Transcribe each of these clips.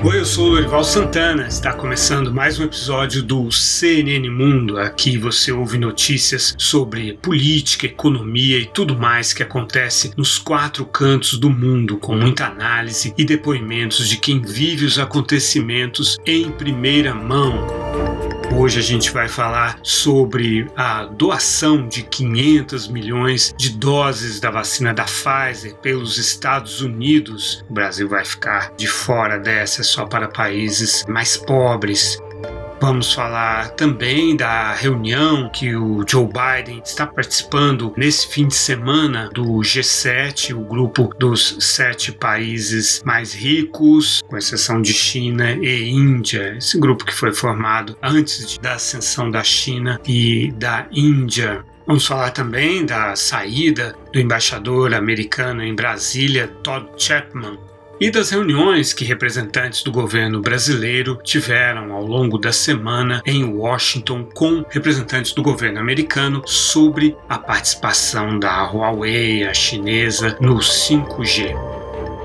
Oi, eu sou o Lorival Santana, está começando mais um episódio do CNN Mundo. Aqui você ouve notícias sobre política, economia e tudo mais que acontece nos quatro cantos do mundo, com muita análise e depoimentos de quem vive os acontecimentos em primeira mão. Hoje a gente vai falar sobre a doação de 500 milhões de doses da vacina da Pfizer pelos Estados Unidos. O Brasil vai ficar de fora dessa, só para países mais pobres. Vamos falar também da reunião que o Joe Biden está participando nesse fim de semana do G7, o grupo dos 7 países mais ricos, com exceção de China e Índia. Esse grupo que foi formado antes da ascensão da China e da Índia. Vamos falar também da saída do embaixador americano em Brasília, Todd Chapman, e das reuniões que representantes do governo brasileiro tiveram ao longo da semana em Washington com representantes do governo americano sobre a participação da Huawei, a chinesa, no 5G.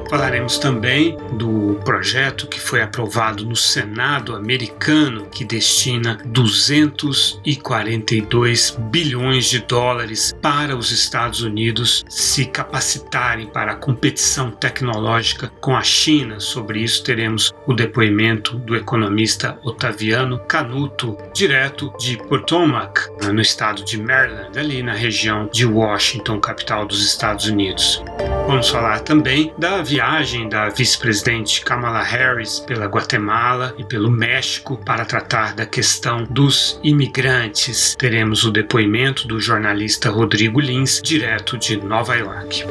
Falaremos também do projeto que foi aprovado no Senado americano, que destina 242 bilhões de dólares para os Estados Unidos se capacitarem para a competição tecnológica com a China. Sobre isso teremos o depoimento do economista Otaviano Canuto, direto de Potomac, no estado de Maryland, ali na região de Washington, capital dos Estados Unidos. Vamos falar também da viagem da vice-presidente Kamala Harris pela Guatemala e pelo México para tratar da questão dos imigrantes. Teremos o depoimento do jornalista Rodrigo Lins, direto de Nova York.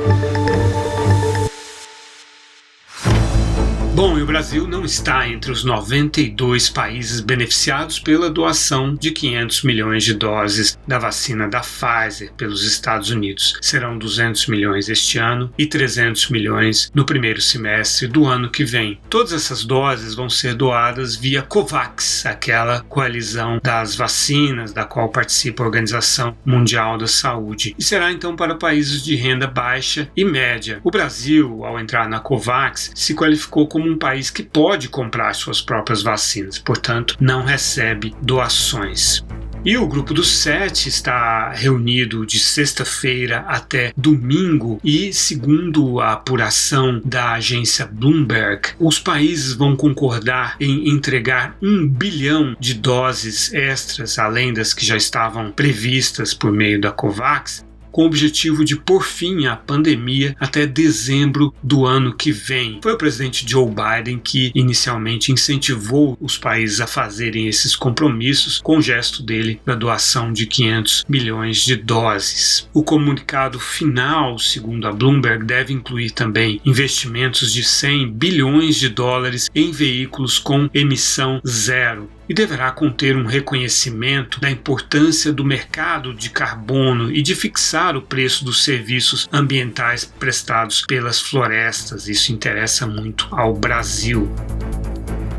Bom, e o Brasil não está entre os 92 países beneficiados pela doação de 500 milhões de doses da vacina da Pfizer pelos Estados Unidos. Serão 200 milhões este ano e 300 milhões no primeiro semestre do ano que vem. Todas essas doses vão ser doadas via COVAX, aquela coalizão das vacinas da qual participa a Organização Mundial da Saúde. E será então para países de renda baixa e média. O Brasil, ao entrar na COVAX, se qualificou como um país que pode comprar suas próprias vacinas, portanto, não recebe doações. E o grupo dos 7 está reunido de sexta-feira até domingo e, segundo a apuração da agência Bloomberg, os países vão concordar em entregar 1 bilhão de doses extras, além das que já estavam previstas por meio da COVAX, com o objetivo de pôr fim à pandemia até dezembro do ano que vem. Foi o presidente Joe Biden que inicialmente incentivou os países a fazerem esses compromissos com o gesto dele da doação de 500 milhões de doses. O comunicado final, segundo a Bloomberg, deve incluir também investimentos de 100 bilhões de dólares em veículos com emissão zero, e deverá conter um reconhecimento da importância do mercado de carbono e de fixar o preço dos serviços ambientais prestados pelas florestas. Isso interessa muito ao Brasil.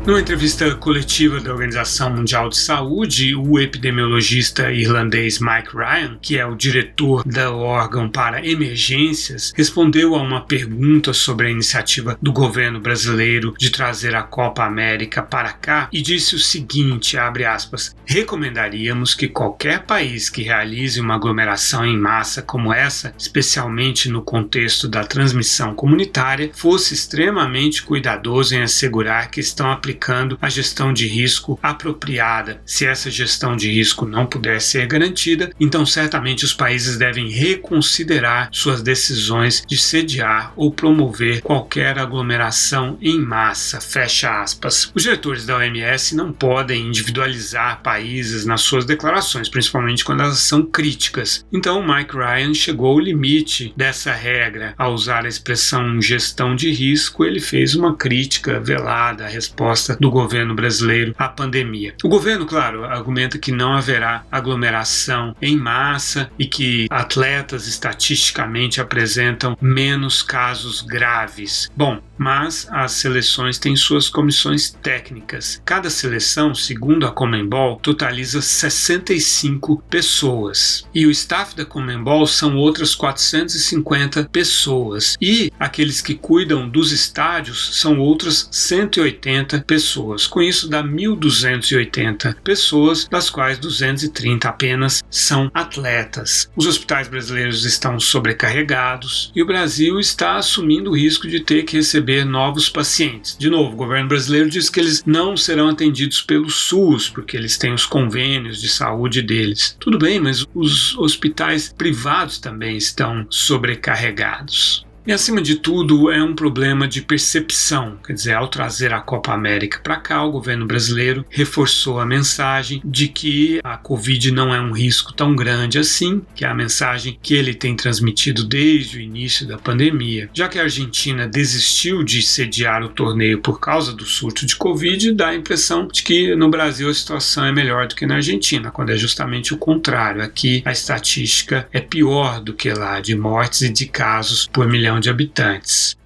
Numa entrevista coletiva da Organização Mundial de Saúde, o epidemiologista irlandês Mike Ryan, que é o diretor do órgão para emergências, respondeu a uma pergunta sobre a iniciativa do governo brasileiro de trazer a Copa América para cá e disse o seguinte, abre aspas, recomendaríamos que qualquer país que realize uma aglomeração em massa como essa, especialmente no contexto da transmissão comunitária, fosse extremamente cuidadoso em assegurar que estão aplicando a gestão de risco apropriada. Se essa gestão de risco não puder ser garantida, então certamente os países devem reconsiderar suas decisões de sediar ou promover qualquer aglomeração em massa, fecha aspas. Os diretores da OMS não podem individualizar países nas suas declarações, principalmente quando elas são críticas. Então Mike Ryan chegou ao limite dessa regra. Ao usar a expressão gestão de risco, ele fez uma crítica velada à resposta resposta do governo brasileiro à pandemia. O governo, claro, argumenta que não haverá aglomeração em massa e que atletas estatisticamente apresentam menos casos graves. Bom, mas as seleções têm suas comissões técnicas. Cada seleção, segundo a Conmebol, totaliza 65 pessoas. E o staff da Conmebol são outras 450 pessoas. E aqueles que cuidam dos estádios são outras 180 pessoas. Com isso dá 1.280 pessoas, das quais 230 apenas são atletas. Os hospitais brasileiros estão sobrecarregados e o Brasil está assumindo o risco de ter que receber novos pacientes. De novo, o governo brasileiro diz que eles não serão atendidos pelo SUS, porque eles têm os convênios de saúde deles. Tudo bem, mas os hospitais privados também estão sobrecarregados. E, acima de tudo, é um problema de percepção. Quer dizer, ao trazer a Copa América para cá, o governo brasileiro reforçou a mensagem de que a Covid não é um risco tão grande assim, que é a mensagem que ele tem transmitido desde o início da pandemia. Já que a Argentina desistiu de sediar o torneio por causa do surto de Covid, dá a impressão de que no Brasil a situação é melhor do que na Argentina, quando é justamente o contrário. Aqui a estatística é pior do que lá, de mortes e de casos por milhão de habitantes.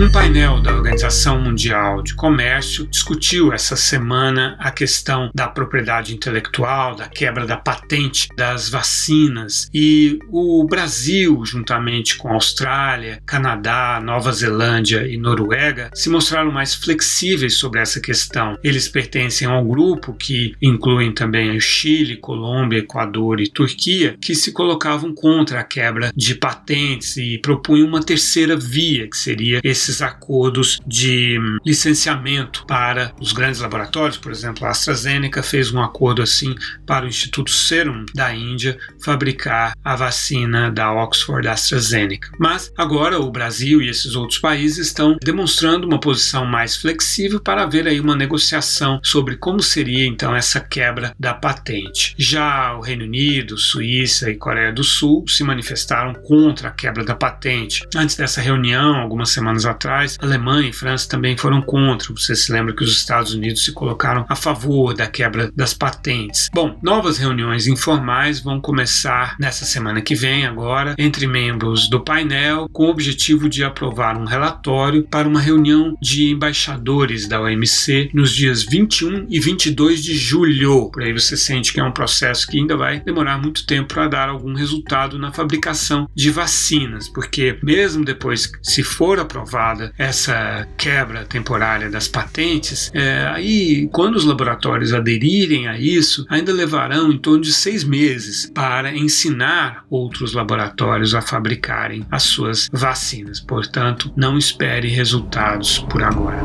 Um painel da Organização Mundial de Comércio discutiu essa semana a questão da propriedade intelectual, da quebra da patente das vacinas, e o Brasil, juntamente com a Austrália, Canadá, Nova Zelândia e Noruega, se mostraram mais flexíveis sobre essa questão. Eles pertencem a um grupo que incluem também o Chile, Colômbia, Equador e Turquia, que se colocavam contra a quebra de patentes e propunham uma terceira via, que seria esses acordos de licenciamento para os grandes laboratórios. Por exemplo, a AstraZeneca fez um acordo assim para o Instituto Serum da Índia fabricar a vacina da Oxford AstraZeneca. Mas agora o Brasil e esses outros países estão demonstrando uma posição mais flexível para haver aí uma negociação sobre como seria então essa quebra da patente. Já o Reino Unido, Suíça e Coreia do Sul se manifestaram contra a quebra da patente. Antes dessa reunião, algumas semanas atrás, Alemanha e França também foram contra. Você se lembra que os Estados Unidos se colocaram a favor da quebra das patentes. Bom, novas reuniões informais vão começar nessa semana que vem agora, entre membros do painel, com o objetivo de aprovar um relatório para uma reunião de embaixadores da OMC nos dias 21 e 22 de julho. Por aí você sente que é um processo que ainda vai demorar muito tempo para dar algum resultado na fabricação de vacinas, porque mesmo depois, se for aprovado essa quebra temporária das patentes, aí quando os laboratórios aderirem a isso, ainda levarão em torno de 6 meses para ensinar outros laboratórios a fabricarem as suas vacinas. Portanto, não espere resultados por agora.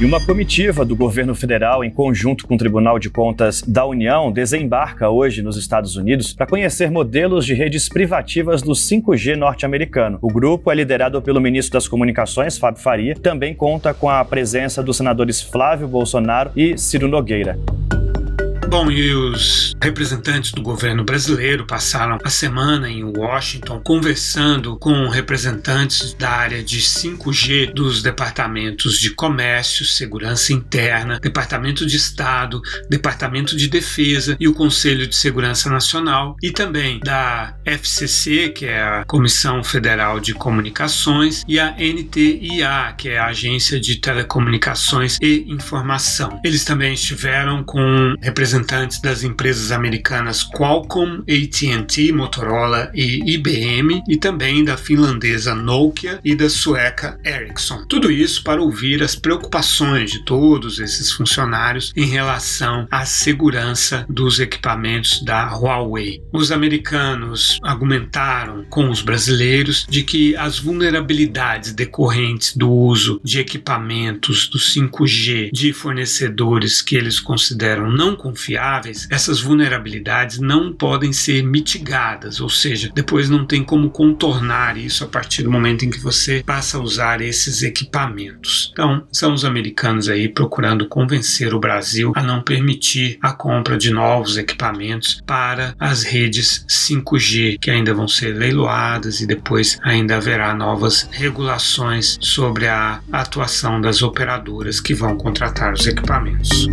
E uma comitiva do governo federal, em conjunto com o Tribunal de Contas da União, desembarca hoje nos Estados Unidos para conhecer modelos de redes privativas do 5G norte-americano. O grupo é liderado pelo ministro das Comunicações, Fábio Faria, também conta com a presença dos senadores Flávio Bolsonaro e Ciro Nogueira. Bom, e os representantes do governo brasileiro passaram a semana em Washington conversando com representantes da área de 5G dos departamentos de Comércio, Segurança Interna, Departamento de Estado, Departamento de Defesa e o Conselho de Segurança Nacional, e também da FCC, que é a Comissão Federal de Comunicações, e a NTIA, que é a Agência de Telecomunicações e Informação. Eles também estiveram com representantes das empresas americanas Qualcomm, AT&T, Motorola e IBM, e também da finlandesa Nokia e da sueca Ericsson. Tudo isso para ouvir as preocupações de todos esses funcionários em relação à segurança dos equipamentos da Huawei. Os americanos argumentaram com os brasileiros de que as vulnerabilidades decorrentes do uso de equipamentos do 5G de fornecedores que eles consideram não confiáveis confiáveis, essas vulnerabilidades não podem ser mitigadas, ou seja, depois não tem como contornar isso a partir do momento em que você passa a usar esses equipamentos. Então, são os americanos aí procurando convencer o Brasil a não permitir a compra de novos equipamentos para as redes 5G, que ainda vão ser leiloadas e depois ainda haverá novas regulações sobre a atuação das operadoras que vão contratar os equipamentos.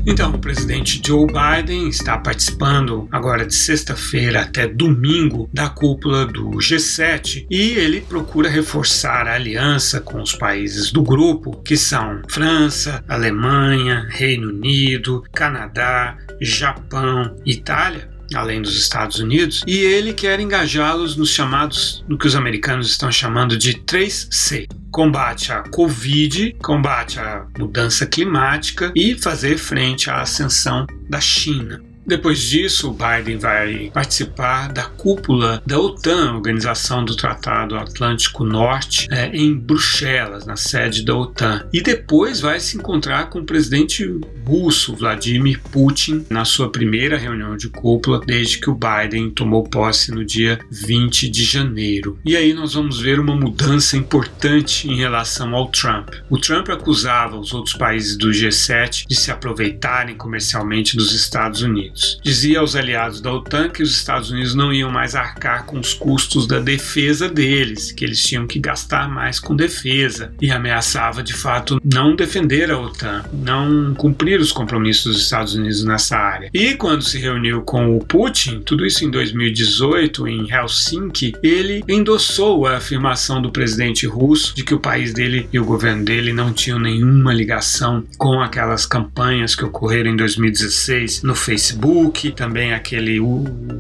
Então, o presidente Joe Biden está participando agora de sexta-feira até domingo da cúpula do G7 e ele procura reforçar a aliança com os países do grupo, que são França, Alemanha, Reino Unido, Canadá, Japão, Itália, além dos Estados Unidos, e ele quer engajá-los nos chamados, no que os americanos estão chamando de 3C. Combate à Covid, combate à mudança climática e fazer frente à ascensão da China. Depois disso, o Biden vai participar da cúpula da OTAN, Organização do Tratado Atlântico Norte, em Bruxelas, na sede da OTAN. E depois vai se encontrar com o presidente russo, Vladimir Putin, na sua primeira reunião de cúpula, desde que o Biden tomou posse no dia 20 de janeiro. E aí nós vamos ver uma mudança importante em relação ao Trump. O Trump acusava os outros países do G7 de se aproveitarem comercialmente dos Estados Unidos. Dizia aos aliados da OTAN que os Estados Unidos não iam mais arcar com os custos da defesa deles, que eles tinham que gastar mais com defesa, e ameaçava de fato não defender a OTAN, não cumprir os compromissos dos Estados Unidos nessa área. E quando se reuniu com o Putin, tudo isso em 2018, em Helsinki, ele endossou a afirmação do presidente russo de que o país dele e o governo dele não tinham nenhuma ligação com aquelas campanhas que ocorreram em 2016 no Facebook, também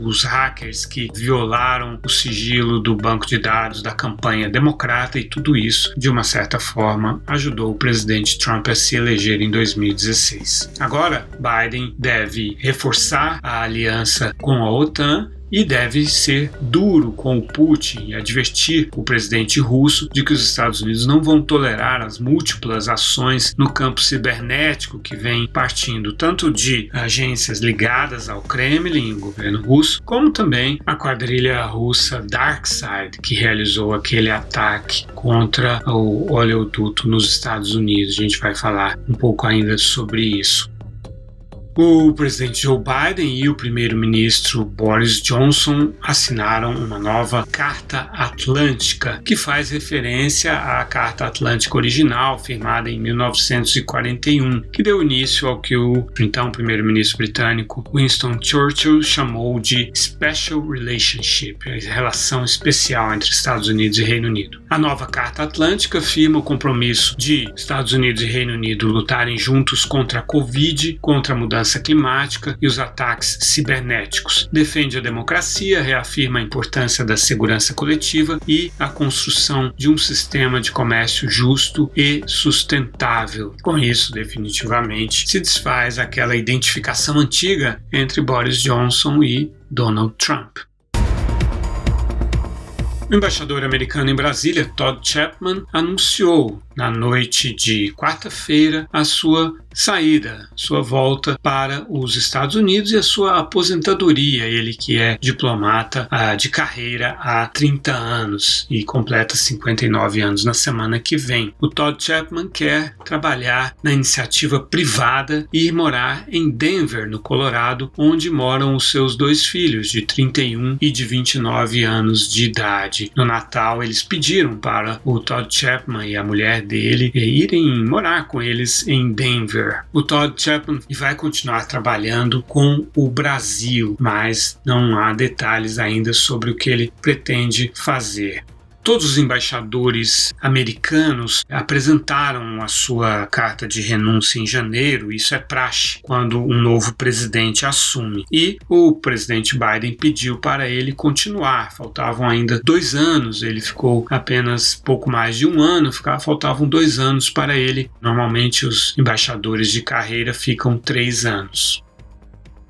os hackers que violaram o sigilo do banco de dados da campanha democrata, e tudo isso, de uma certa forma, ajudou o presidente Trump a se eleger em 2016. Agora, Biden deve reforçar a aliança com a OTAN e deve ser duro com o Putin e advertir o presidente russo de que os Estados Unidos não vão tolerar as múltiplas ações no campo cibernético que vem partindo tanto de agências ligadas ao Kremlin, o governo russo, como também a quadrilha russa DarkSide, que realizou aquele ataque contra o oleoduto nos Estados Unidos. A gente vai falar um pouco ainda sobre isso. O presidente Joe Biden e o primeiro-ministro Boris Johnson assinaram uma nova Carta Atlântica, que faz referência à Carta Atlântica original, firmada em 1941, que deu início ao que o então primeiro-ministro britânico Winston Churchill chamou de Special Relationship, a relação especial entre Estados Unidos e Reino Unido. A nova Carta Atlântica firma o compromisso de Estados Unidos e Reino Unido lutarem juntos contra a Covid, contra a mudança climática e os ataques cibernéticos. Defende a democracia, reafirma a importância da segurança coletiva e a construção de um sistema de comércio justo e sustentável. Com isso, definitivamente, se desfaz aquela identificação antiga entre Boris Johnson e Donald Trump. O embaixador americano em Brasília, Todd Chapman, anunciou na noite de quarta-feira a sua saída, sua volta para os Estados Unidos e a sua aposentadoria. Ele que é diplomata de carreira há 30 anos e completa 59 anos na semana que vem. O Todd Chapman quer trabalhar na iniciativa privada e ir morar em Denver, no Colorado, onde moram os seus dois filhos, de 31 e de 29 anos de idade. No Natal, eles pediram para o Todd Chapman e a mulher dele irem morar com eles em Denver. O Todd Chapman vai continuar trabalhando com o Brasil, mas não há detalhes ainda sobre o que ele pretende fazer. Todos os embaixadores americanos apresentaram a sua carta de renúncia em janeiro. Isso é praxe quando um novo presidente assume. E o presidente Biden pediu para ele continuar. Faltavam ainda 2 anos, ele ficou apenas pouco mais de 1 ano, faltavam 2 anos para ele. Normalmente os embaixadores de carreira ficam 3 anos.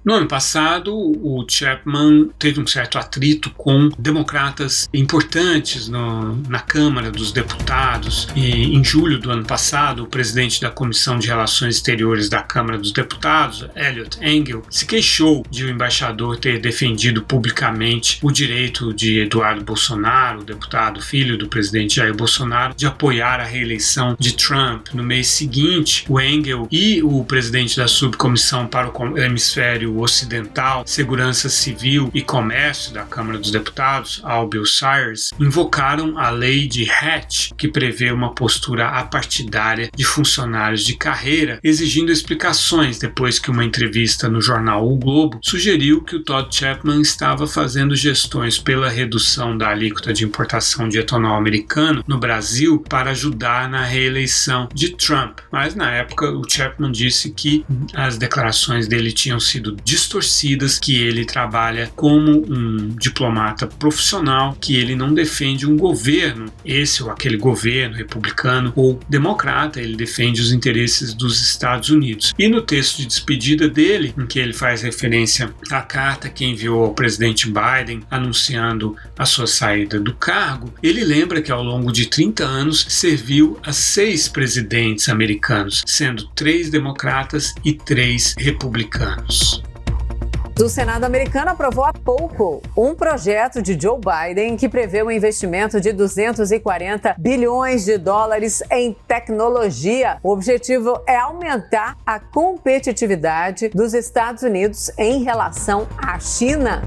No ano passado, o Chapman teve um certo atrito com democratas importantes na Câmara dos Deputados e em julho do ano passado, o presidente da Comissão de Relações Exteriores da Câmara dos Deputados, Eliot Engel, se queixou de o embaixador ter defendido publicamente o direito de Eduardo Bolsonaro, o deputado filho do presidente Jair Bolsonaro, de apoiar a reeleição de Trump. No mês seguinte, o Engel e o presidente da Subcomissão para o Hemisfério Ocidental, Segurança Civil e Comércio da Câmara dos Deputados, Al Bill Sires, invocaram a lei de Hatch, que prevê uma postura apartidária de funcionários de carreira, exigindo explicações depois que uma entrevista no jornal O Globo sugeriu que o Todd Chapman estava fazendo gestões pela redução da alíquota de importação de etanol americano no Brasil para ajudar na reeleição de Trump. Mas na época o Chapman disse que as declarações dele tinham sido distorcidas, que ele trabalha como um diplomata profissional, que ele não defende um governo, esse ou aquele governo republicano ou democrata, ele defende os interesses dos Estados Unidos. E no texto de despedida dele, em que ele faz referência à carta que enviou ao presidente Biden anunciando a sua saída do cargo, ele lembra que ao longo de 30 anos serviu a 6 presidentes americanos, sendo 3 democratas e 3 republicanos. O Senado americano aprovou há pouco um projeto de Joe Biden que prevê um investimento de 240 bilhões de dólares em tecnologia. O objetivo é aumentar a competitividade dos Estados Unidos em relação à China.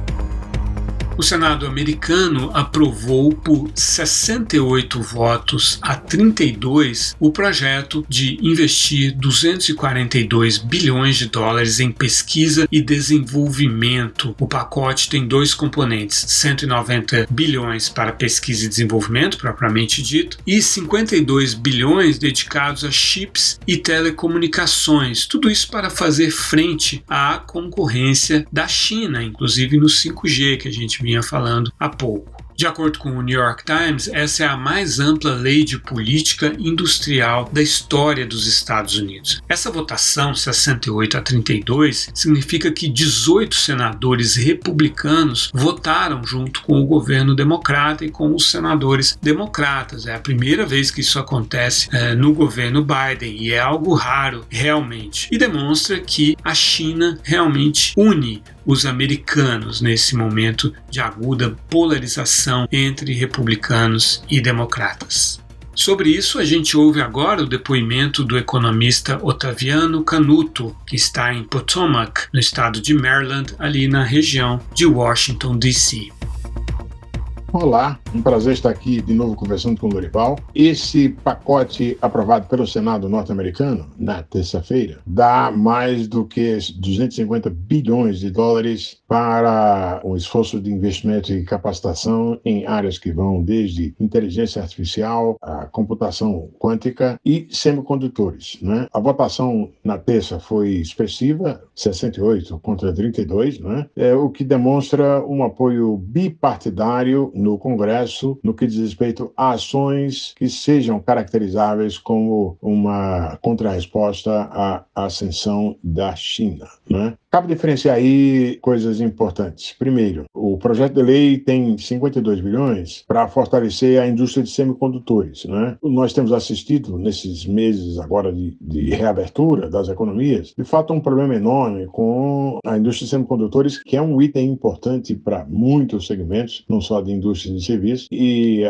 O Senado americano aprovou por 68 votos a 32 o projeto de investir 242 bilhões de dólares em pesquisa e desenvolvimento. O pacote tem 2 componentes, 190 bilhões para pesquisa e desenvolvimento, propriamente dito, e 52 bilhões dedicados a chips e telecomunicações. Tudo isso para fazer frente à concorrência da China, inclusive no 5G que a gente vinha falando há pouco. De acordo com o New York Times, essa é a mais ampla lei de política industrial da história dos Estados Unidos. Essa votação, 68 a 32, significa que 18 senadores republicanos votaram junto com o governo democrata e com os senadores democratas. É a primeira vez que isso acontece no governo Biden e é algo raro, realmente. E demonstra que a China realmente une os americanos nesse momento de aguda polarização entre republicanos e democratas. Sobre isso, a gente ouve agora o depoimento do economista Ottaviano Canuto, que está em Potomac, no estado de Maryland, ali na região de Washington, D.C. Olá, um prazer estar aqui de novo conversando com o Lorival. Esse pacote aprovado pelo Senado norte-americano na terça-feira dá mais do que 250 bilhões de dólares para um esforço de investimento e capacitação em áreas que vão desde inteligência artificial, a computação quântica e semicondutores, né? A votação na terça foi expressiva, 68 contra 32, né? O que demonstra um apoio bipartidário no Congresso no que diz respeito a ações que sejam caracterizáveis como uma contrarresposta à ascensão da China, né? Cabe diferenciar aí coisas importantes. Primeiro, o projeto de lei tem 52 bilhões para fortalecer a indústria de semicondutores, né? Nós temos assistido nesses meses agora de reabertura das economias, de fato, um problema enorme com a indústria de semicondutores, que é um item importante para muitos segmentos, não só de indústria de serviços, e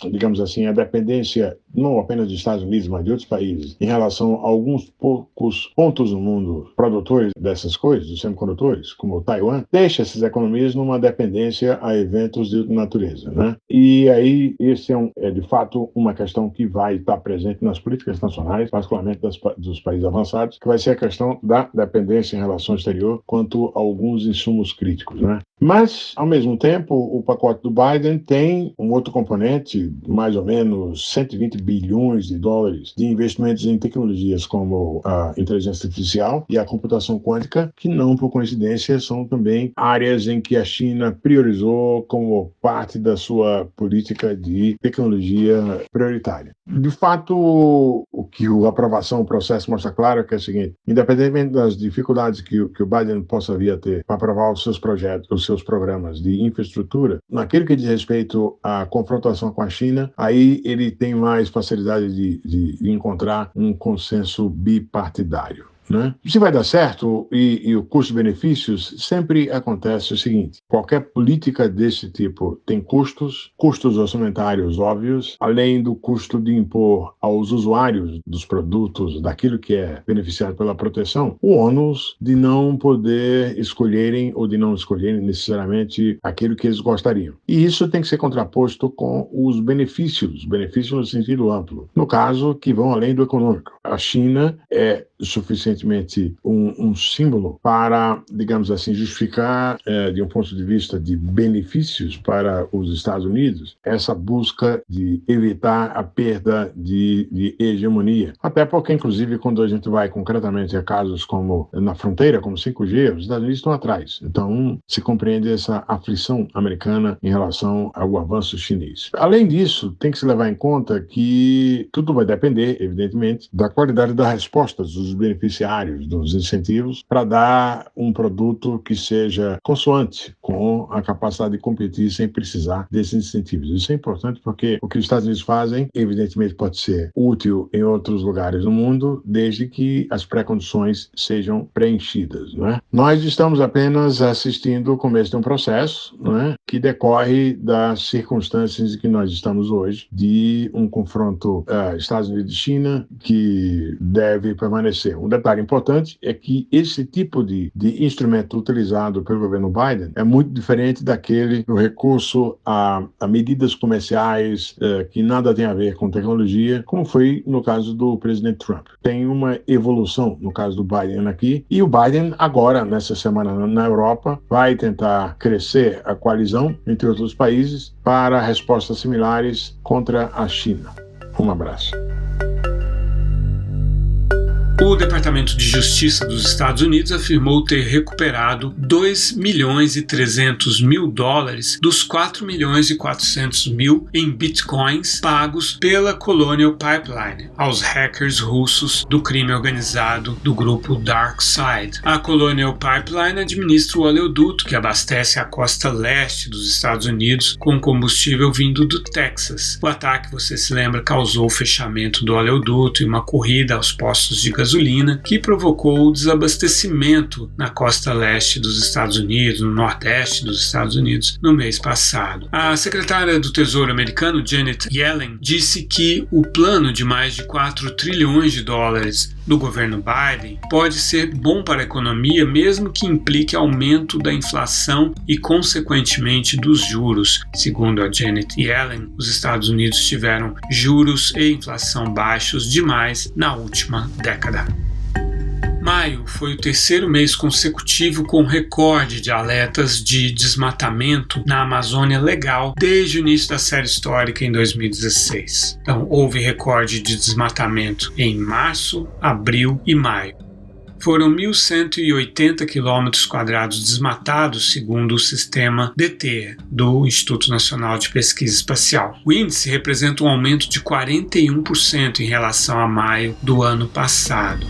digamos assim, a dependência não apenas dos Estados Unidos, mas de outros países, em relação a alguns poucos pontos no mundo produtores dessas coisas, dos semicondutores, como o Taiwan, deixa essas economias numa dependência a eventos de natureza, né? E aí, esse é de fato uma questão que vai estar presente nas políticas nacionais, particularmente dos países avançados, que vai ser a questão da dependência em relação ao exterior quanto a alguns insumos críticos, né? Mas, ao mesmo tempo, o pacote do Biden tem um outro componente, mais ou menos 120 bilhões de dólares de investimentos em tecnologias como a inteligência artificial e a computação quântica, que não por coincidência são também áreas em que a China priorizou como parte da sua política de tecnologia prioritária. De fato, o que a aprovação, o processo mostra claro que é o seguinte: independentemente das dificuldades que o Biden possa vir a ter para aprovar os seus projetos, os seus programas de infraestrutura, naquilo que diz respeito à confrontação com a China, aí ele tem mais facilidade de encontrar um consenso bipartidário. Né? Se vai dar certo e o custo-benefícios, sempre acontece o seguinte: qualquer política desse tipo tem custos orçamentários óbvios, além do custo de impor aos usuários dos produtos, daquilo que é beneficiado pela proteção, o ônus de não poder escolherem ou de não escolherem necessariamente aquilo que eles gostariam. E isso tem que ser contraposto com os benefícios no sentido amplo, no caso, que vão além do econômico. A China é suficientemente um símbolo para, digamos assim, justificar, de um ponto de vista de benefícios para os Estados Unidos, essa busca de evitar a perda de hegemonia. Até porque, inclusive, quando a gente vai concretamente a casos como na fronteira, como 5G, os Estados Unidos estão atrás. Então, se compreende essa aflição americana em relação ao avanço chinês. Além disso, tem que se levar em conta que tudo vai depender, evidentemente, da qualidade das respostas dos beneficiários dos incentivos para dar um produto que seja consoante com a capacidade de competir sem precisar desses incentivos. Isso é importante porque o que os Estados Unidos fazem, evidentemente, pode ser útil em outros lugares do mundo, desde que as pré-condições sejam preenchidas. Não é? Nós estamos apenas assistindo o começo de um processo, não é? Que decorre das circunstâncias em que nós estamos hoje, de um confronto Estados Unidos e China que deve permanecer. Um detalhe importante é que esse tipo de instrumento utilizado pelo governo Biden é muito diferente daquele do recurso a medidas comerciais que nada tem a ver com tecnologia, como foi no caso do presidente Trump. Tem uma evolução no caso do Biden aqui, e o Biden agora, nessa semana na Europa, vai tentar crescer a coalizão entre outros países para respostas similares contra a China. Um abraço. O Departamento de Justiça dos Estados Unidos afirmou ter recuperado 2.300.000 dólares dos 4.400.000 em bitcoins pagos pela Colonial Pipeline aos hackers russos do crime organizado do grupo DarkSide. A Colonial Pipeline administra o oleoduto que abastece a costa leste dos Estados Unidos com combustível vindo do Texas. O ataque, você se lembra, causou o fechamento do oleoduto e uma corrida aos postos de gasolina que provocou o desabastecimento na costa leste dos Estados Unidos, no nordeste dos Estados Unidos, no mês passado. A secretária do Tesouro americano, Janet Yellen, disse que o plano de mais de 4 trilhões de dólares do governo Biden pode ser bom para a economia, mesmo que implique aumento da inflação e, consequentemente, dos juros. Segundo a Janet Yellen, os Estados Unidos tiveram juros e inflação baixos demais na última década. Maio foi o terceiro mês consecutivo com recorde de alertas de desmatamento na Amazônia Legal desde o início da série histórica em 2016. Então, houve recorde de desmatamento em março, abril e maio. Foram 1.180 km² desmatados, segundo o sistema DT, do Instituto Nacional de Pesquisa Espacial. O índice representa um aumento de 41% em relação a maio do ano passado.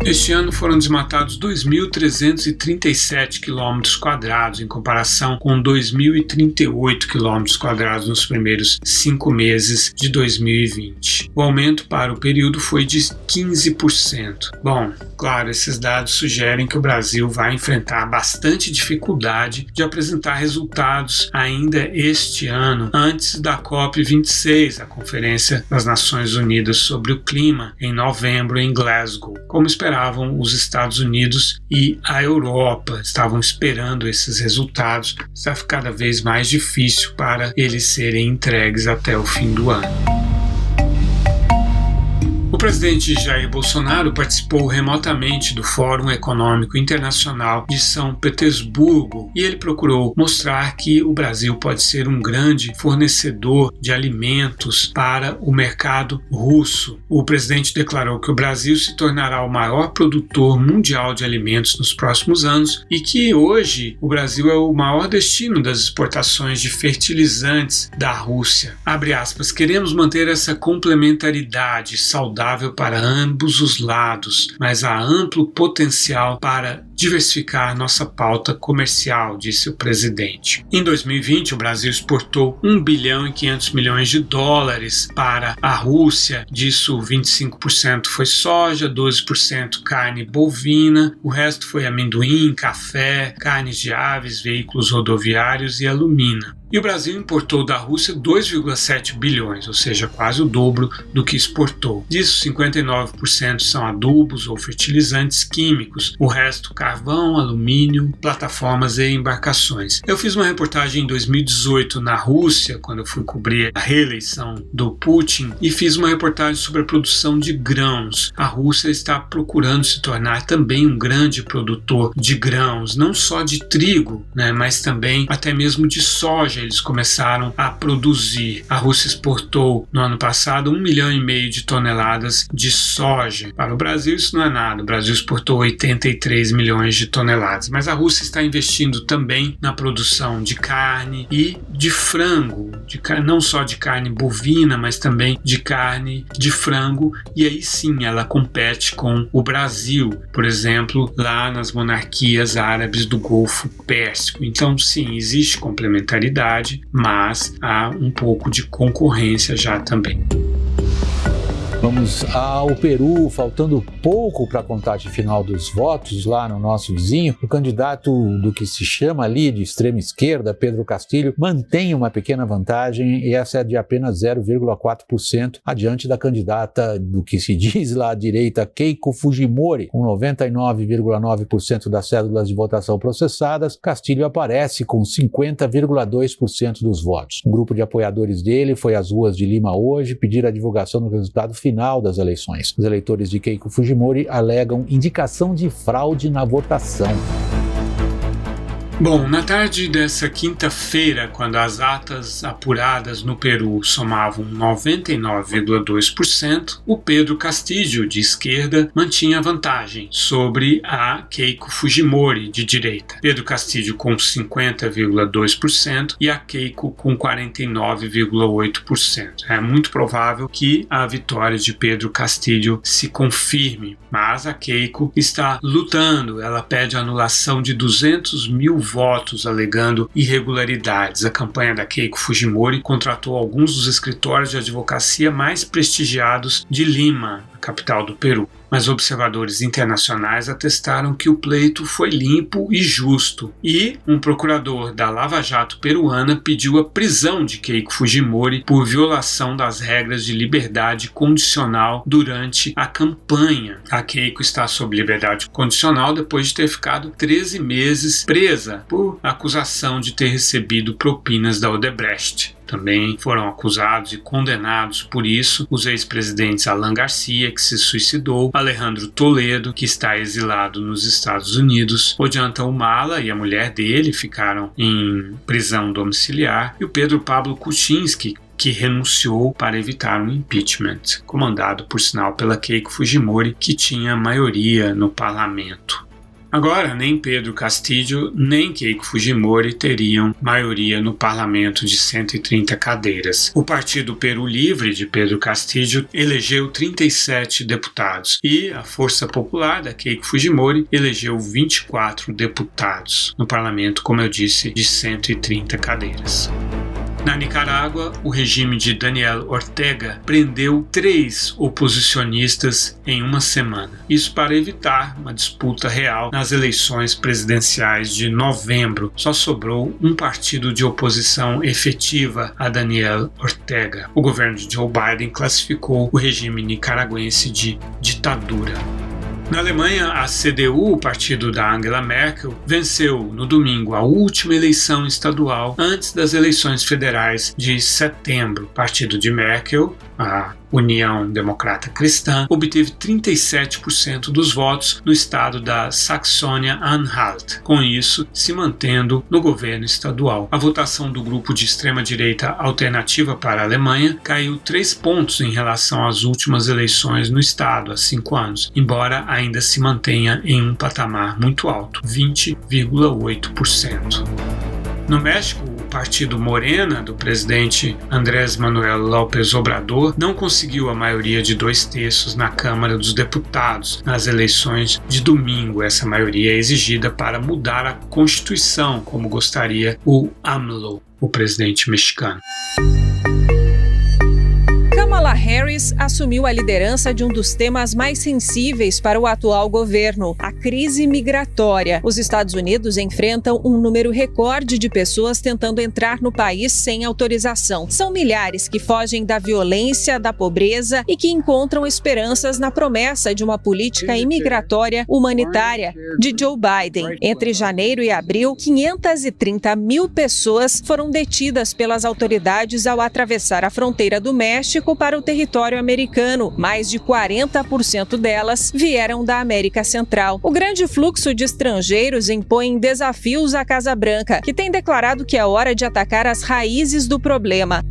Este ano foram desmatados 2.337 km² em comparação com 2.038 km² nos primeiros 5 meses de 2020. O aumento para o período foi de 15%. Bom, claro, esses dados sugerem que o Brasil vai enfrentar bastante dificuldade de apresentar resultados ainda este ano, antes da COP26, a Conferência das Nações Unidas sobre o Clima, em novembro em Glasgow. Como esperavam os Estados Unidos e a Europa, estavam esperando esses resultados. Está cada vez mais difícil para eles serem entregues até o fim do ano. O presidente Jair Bolsonaro participou remotamente do Fórum Econômico Internacional de São Petersburgo e ele procurou mostrar que o Brasil pode ser um grande fornecedor de alimentos para o mercado russo. O presidente declarou que o Brasil se tornará o maior produtor mundial de alimentos nos próximos anos e que hoje o Brasil é o maior destino das exportações de fertilizantes da Rússia. Abre aspas, queremos manter essa complementaridade saudável para ambos os lados, mas há amplo potencial para diversificar nossa pauta comercial, disse o presidente. Em 2020, o Brasil exportou 1 bilhão e 500 milhões de dólares para a Rússia. Disso, 25% foi soja, 12% carne bovina, o resto foi amendoim, café, carnes de aves, veículos rodoviários e alumínio. E o Brasil importou da Rússia 2,7 bilhões, ou seja, quase o dobro do que exportou. Disso, 59% são adubos ou fertilizantes químicos, o resto carvão, alumínio, plataformas e embarcações. Eu fiz uma reportagem em 2018 na Rússia, quando eu fui cobrir a reeleição do Putin, e fiz uma reportagem sobre a produção de grãos. A Rússia está procurando se tornar também um grande produtor de grãos, não só de trigo, mas também até mesmo de soja. Eles começaram a produzir. A Rússia exportou no ano passado 1,5 milhão de toneladas de soja. Para o Brasil isso não é nada. O Brasil exportou 83 milhões de toneladas. Mas a Rússia está investindo também na produção de carne e de frango, não só de carne bovina, mas também de carne de frango. E aí sim ela compete com o Brasil, por exemplo, lá nas monarquias árabes do Golfo Pérsico. Então sim, existe complementaridade, mas há um pouco de concorrência já também. Vamos ao Peru, faltando pouco para a contagem final dos votos lá no nosso vizinho. O candidato do que se chama ali de extrema esquerda, Pedro Castillo, mantém uma pequena vantagem e essa é de apenas 0,4% adiante da candidata do que se diz lá à direita, Keiko Fujimori. Com 99,9% das cédulas de votação processadas, Castillo aparece com 50,2% dos votos. Um grupo de apoiadores dele foi às ruas de Lima hoje pedir a divulgação do resultado final das eleições. Os eleitores de Keiko Fujimori alegam indicação de fraude na votação. Bom, na tarde dessa quinta-feira, quando as atas apuradas no Peru somavam 99,2%, o Pedro Castillo, de esquerda, mantinha vantagem sobre a Keiko Fujimori, de direita. Pedro Castillo com 50,2% e a Keiko com 49,8%. É muito provável que a vitória de Pedro Castillo se confirme, mas a Keiko está lutando. Ela pede a anulação de 200 mil votos alegando irregularidades. A campanha da Keiko Fujimori contratou alguns dos escritórios de advocacia mais prestigiados de Lima, a capital do Peru. Mas observadores internacionais atestaram que o pleito foi limpo e justo. E um procurador da Lava Jato peruana pediu a prisão de Keiko Fujimori por violação das regras de liberdade condicional durante a campanha. A Keiko está sob liberdade condicional depois de ter ficado 13 meses presa por acusação de ter recebido propinas da Odebrecht. Também foram acusados e condenados por isso os ex-presidentes Alan Garcia, que se suicidou, Alejandro Toledo, que está exilado nos Estados Unidos, Ollanta Humala e a mulher dele ficaram em prisão domiciliar, e o Pedro Pablo Kuczynski, que renunciou para evitar um impeachment, comandado, por sinal, pela Keiko Fujimori, que tinha maioria no parlamento. Agora, nem Pedro Castillo nem Keiko Fujimori teriam maioria no parlamento de 130 cadeiras. O Partido Peru Livre de Pedro Castillo elegeu 37 deputados e a Força Popular da Keiko Fujimori elegeu 24 deputados no parlamento, como eu disse, de 130 cadeiras. Na Nicarágua, o regime de Daniel Ortega prendeu 3 oposicionistas em uma semana. Isso para evitar uma disputa real nas eleições presidenciais de novembro. Só sobrou um partido de oposição efetiva a Daniel Ortega. O governo de Joe Biden classificou o regime nicaragüense de ditadura. Na Alemanha, a CDU, o partido da Angela Merkel, venceu no domingo a última eleição estadual antes das eleições federais de setembro. O partido de Merkel, a União Democrata Cristã, obteve 37% dos votos no estado da Saxônia-Anhalt, com isso se mantendo no governo estadual. A votação do grupo de extrema-direita Alternativa para a Alemanha caiu 3 pontos em relação às últimas eleições no estado há 5 anos, embora ainda se mantenha em um patamar muito alto, 20,8%. No México, o partido Morena, do presidente Andrés Manuel López Obrador, não conseguiu a maioria de 2/3 na Câmara dos Deputados nas eleições de domingo. Essa maioria é exigida para mudar a Constituição, como gostaria o AMLO, o presidente mexicano. Kamala Harris assumiu a liderança de um dos temas mais sensíveis para o atual governo, a crise migratória. Os Estados Unidos enfrentam um número recorde de pessoas tentando entrar no país sem autorização. São milhares que fogem da violência, da pobreza e que encontram esperanças na promessa de uma política imigratória humanitária de Joe Biden. Entre janeiro e abril, 530 mil pessoas foram detidas pelas autoridades ao atravessar a fronteira do México para o território americano. Mais de 40% delas vieram da América Central. O grande fluxo de estrangeiros impõe desafios à Casa Branca, que tem declarado que é hora de atacar as raízes do problema.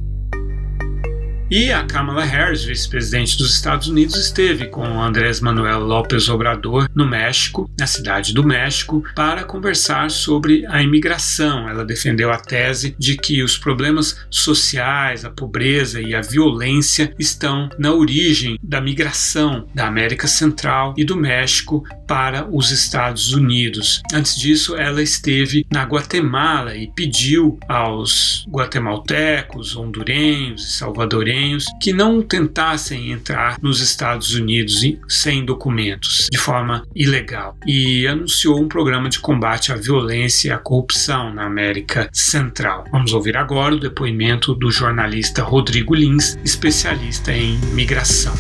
E a Kamala Harris, vice-presidente dos Estados Unidos, esteve com Andrés Manuel López Obrador no México, na cidade do México, para conversar sobre a imigração. Ela defendeu a tese de que os problemas sociais, a pobreza e a violência estão na origem da migração da América Central e do México para os Estados Unidos. Antes disso, ela esteve na Guatemala e pediu aos guatemaltecos, hondurenhos e salvadorenhos que não tentassem entrar nos Estados Unidos sem documentos, de forma ilegal, e anunciou um programa de combate à violência e à corrupção na América Central. Vamos ouvir agora o depoimento do jornalista Rodrigo Lins, especialista em migração.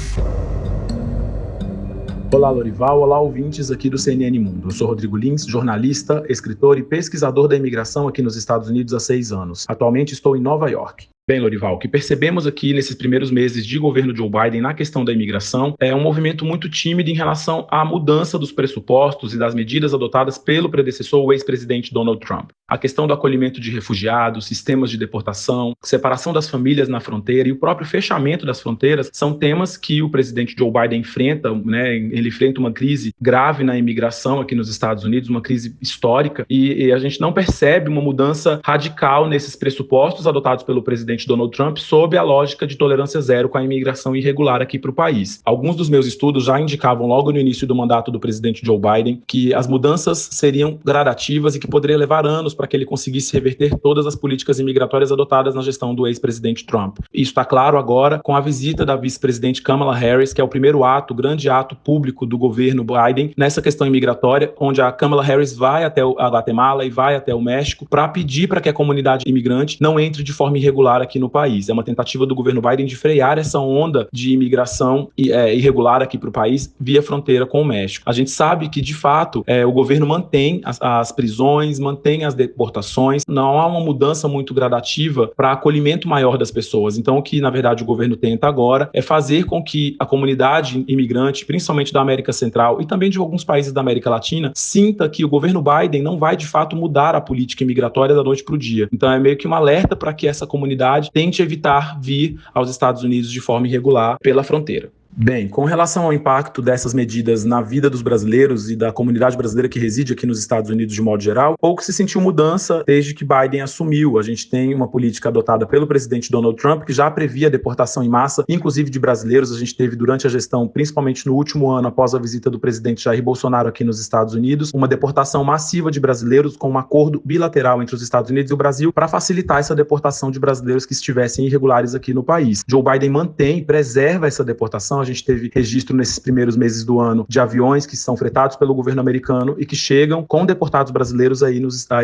Olá, Lorival. Olá, ouvintes aqui do CNN Mundo. Eu sou Rodrigo Lins, jornalista, escritor e pesquisador da imigração aqui nos Estados Unidos há 6 anos. Atualmente estou em Nova York. Bem, Lorival, o que percebemos aqui nesses primeiros meses de governo Joe Biden na questão da imigração é um movimento muito tímido em relação à mudança dos pressupostos e das medidas adotadas pelo predecessor, o ex-presidente Donald Trump. A questão do acolhimento de refugiados, sistemas de deportação, separação das famílias na fronteira e o próprio fechamento das fronteiras são temas que o presidente Joe Biden enfrenta, né? Ele enfrenta uma crise grave na imigração aqui nos Estados Unidos, uma crise histórica, e a gente não percebe uma mudança radical nesses pressupostos adotados pelo presidente Donald Trump sob a lógica de tolerância zero com a imigração irregular aqui para o país. Alguns dos meus estudos já indicavam logo no início do mandato do presidente Joe Biden que as mudanças seriam gradativas e que poderia levar anos para que ele conseguisse reverter todas as políticas imigratórias adotadas na gestão do ex-presidente Trump. Isso está claro agora com a visita da vice-presidente Kamala Harris, que é o primeiro ato, grande ato público do governo Biden nessa questão imigratória, onde a Kamala Harris vai até a Guatemala e vai até o México para pedir para que a comunidade imigrante não entre de forma irregular aqui no país. É uma tentativa do governo Biden de frear essa onda de imigração irregular aqui para o país via fronteira com o México. A gente sabe que, de fato, o governo mantém as prisões, mantém as deportações, não há uma mudança muito gradativa para acolhimento maior das pessoas. Então, o que, na verdade, o governo tenta agora é fazer com que a comunidade imigrante, principalmente da América Central e também de alguns países da América Latina, sinta que o governo Biden não vai, de fato, mudar a política imigratória da noite para o dia. Então, é meio que um alerta para que essa comunidade tente evitar vir aos Estados Unidos de forma irregular pela fronteira. Bem, com relação ao impacto dessas medidas na vida dos brasileiros e da comunidade brasileira que reside aqui nos Estados Unidos de modo geral, pouco se sentiu mudança desde que Biden assumiu. A gente tem uma política adotada pelo presidente Donald Trump que já previa a deportação em massa, inclusive de brasileiros. A gente teve durante a gestão, principalmente no último ano, após a visita do presidente Jair Bolsonaro aqui nos Estados Unidos, uma deportação massiva de brasileiros com um acordo bilateral entre os Estados Unidos e o Brasil para facilitar essa deportação de brasileiros que estivessem irregulares aqui no país. Joe Biden mantém e preserva essa deportação. A gente teve registro nesses primeiros meses do ano de aviões que são fretados pelo governo americano e que chegam com deportados brasileiros aí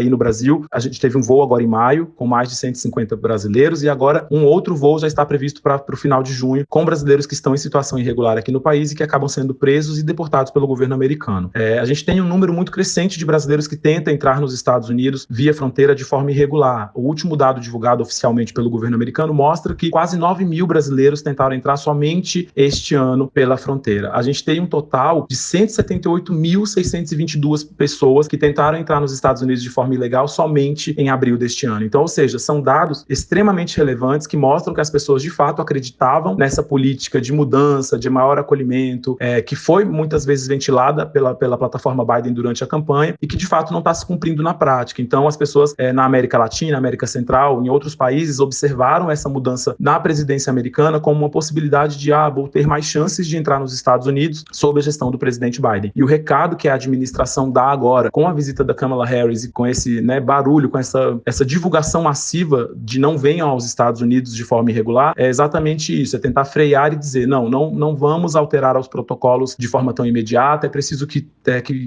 no Brasil. A gente teve um voo agora em maio, com mais de 150 brasileiros, e agora um outro voo já está previsto para o final de junho, com brasileiros que estão em situação irregular aqui no país e que acabam sendo presos e deportados pelo governo americano. A gente tem um número muito crescente de brasileiros que tentam entrar nos Estados Unidos via fronteira de forma irregular. O último dado divulgado oficialmente pelo governo americano mostra que quase 9 mil brasileiros tentaram entrar somente este ano pela fronteira. A gente tem um total de 178.622 pessoas que tentaram entrar nos Estados Unidos de forma ilegal somente em abril deste ano. Então, ou seja, são dados extremamente relevantes que mostram que as pessoas de fato acreditavam nessa política de mudança, de maior acolhimento, que foi muitas vezes ventilada pela plataforma Biden durante a campanha e que de fato não está se cumprindo na prática. Então, as pessoas na América Latina, América Central, em outros países, observaram essa mudança na presidência americana como uma possibilidade de vou ter mais chances de entrar nos Estados Unidos sob a gestão do presidente Biden. E o recado que a administração dá agora, com a visita da Kamala Harris e com esse barulho, com essa divulgação massiva de não venham aos Estados Unidos de forma irregular, é exatamente isso, é tentar frear e dizer, não vamos alterar os protocolos de forma tão imediata, é preciso que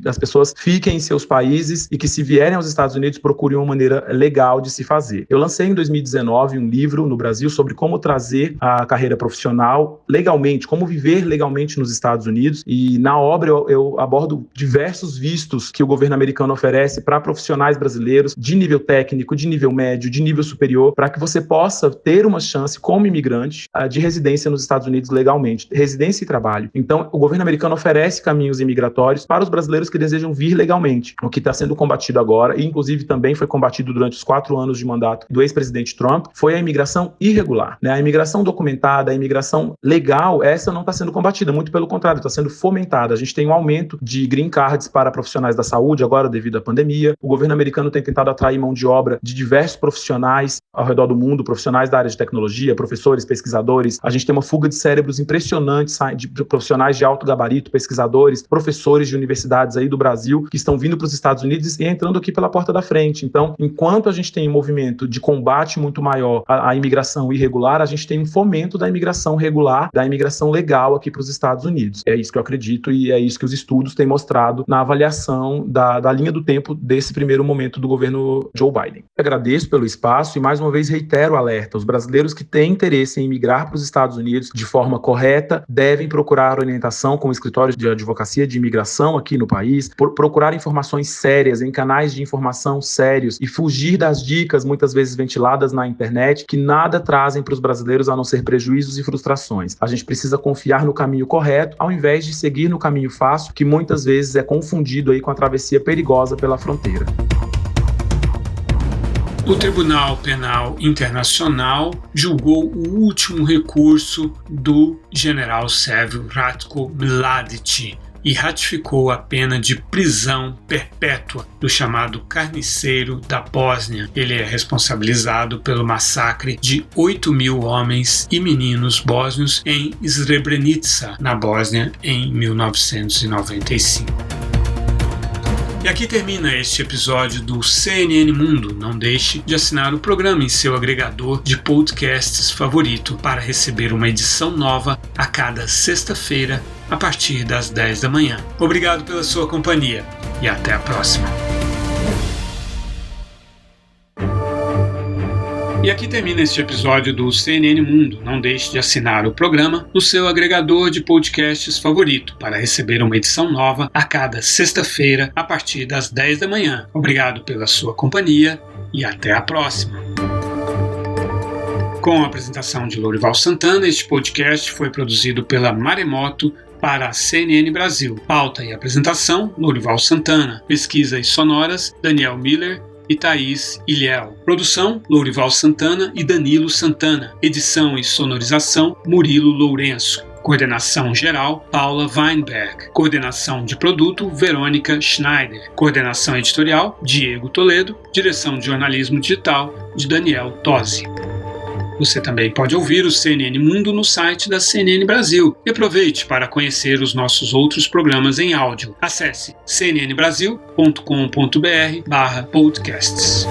as pessoas fiquem em seus países e que, se vierem aos Estados Unidos, procurem uma maneira legal de se fazer. Eu lancei em 2019 um livro no Brasil sobre como trazer a carreira profissional legalmente, como viver legalmente nos Estados Unidos, e na obra eu abordo diversos vistos que o governo americano oferece para profissionais brasileiros de nível técnico, de nível médio, de nível superior, para que você possa ter uma chance como imigrante de residência nos Estados Unidos legalmente, residência e trabalho. Então, o governo americano oferece caminhos imigratórios para os brasileiros que desejam vir legalmente. O que está sendo combatido agora, e inclusive também foi combatido durante os 4 anos de mandato do ex-presidente Trump, foi a imigração irregular. A imigração documentada, a imigração legal, essa não está sendo combatida, muito pelo contrário, está sendo fomentada. A gente tem um aumento de green cards para profissionais da saúde, agora devido à pandemia. O governo americano tem tentado atrair mão de obra de diversos profissionais ao redor do mundo, profissionais da área de tecnologia, professores, pesquisadores. A gente tem uma fuga de cérebros impressionante de profissionais de alto gabarito, pesquisadores, professores de universidades aí do Brasil, que estão vindo para os Estados Unidos e entrando aqui pela porta da frente. Então, enquanto a gente tem um movimento de combate muito maior à imigração irregular, a gente tem um fomento da imigração regular, da imigração legal aqui para os Estados Unidos. É isso que eu acredito e é isso que os estudos têm mostrado na avaliação da linha do tempo desse primeiro momento do governo Joe Biden. Agradeço pelo espaço e mais uma vez reitero o alerta. Os brasileiros que têm interesse em migrar para os Estados Unidos de forma correta devem procurar orientação com escritórios de advocacia de imigração aqui no país, procurar informações sérias em canais de informação sérios e fugir das dicas muitas vezes ventiladas na internet que nada trazem para os brasileiros a não ser prejuízos e frustrações. A gente precisa confiar no caminho correto ao invés de seguir no caminho fácil, que muitas vezes é confundido aí com a travessia perigosa pela fronteira. O Tribunal Penal Internacional julgou o último recurso do general sérvio Ratko Mladic e ratificou a pena de prisão perpétua do chamado carniceiro da Bósnia. Ele é responsabilizado pelo massacre de 8.000 homens e meninos bósnios em Srebrenica, na Bósnia, em 1995. E aqui termina este episódio do CNN Mundo. Não deixe de assinar o programa em seu agregador de podcasts favorito para receber uma edição nova a cada sexta-feira, a partir das 10 da manhã. Obrigado pela sua companhia e até a próxima. E aqui termina este episódio do CNN Mundo. Não deixe de assinar o programa no seu agregador de podcasts favorito para receber uma edição nova a cada sexta-feira a partir das 10 da manhã. Obrigado pela sua companhia e até a próxima. Com a apresentação de Lourival Santana, este podcast foi produzido pela Maremoto para a CNN Brasil. Pauta e apresentação, Lourival Santana. Pesquisas sonoras, Daniel Miller e Thaís Ilhéu. Produção, Lourival Santana e Danilo Santana. Edição e sonorização, Murilo Lourenço. Coordenação geral, Paula Weinberg. Coordenação de produto, Verônica Schneider. Coordenação editorial, Diego Toledo. Direção de jornalismo digital, de Daniel Tosi. Você também pode ouvir o CNN Mundo no site da CNN Brasil e aproveite para conhecer os nossos outros programas em áudio. Acesse cnnbrasil.com.br/podcasts.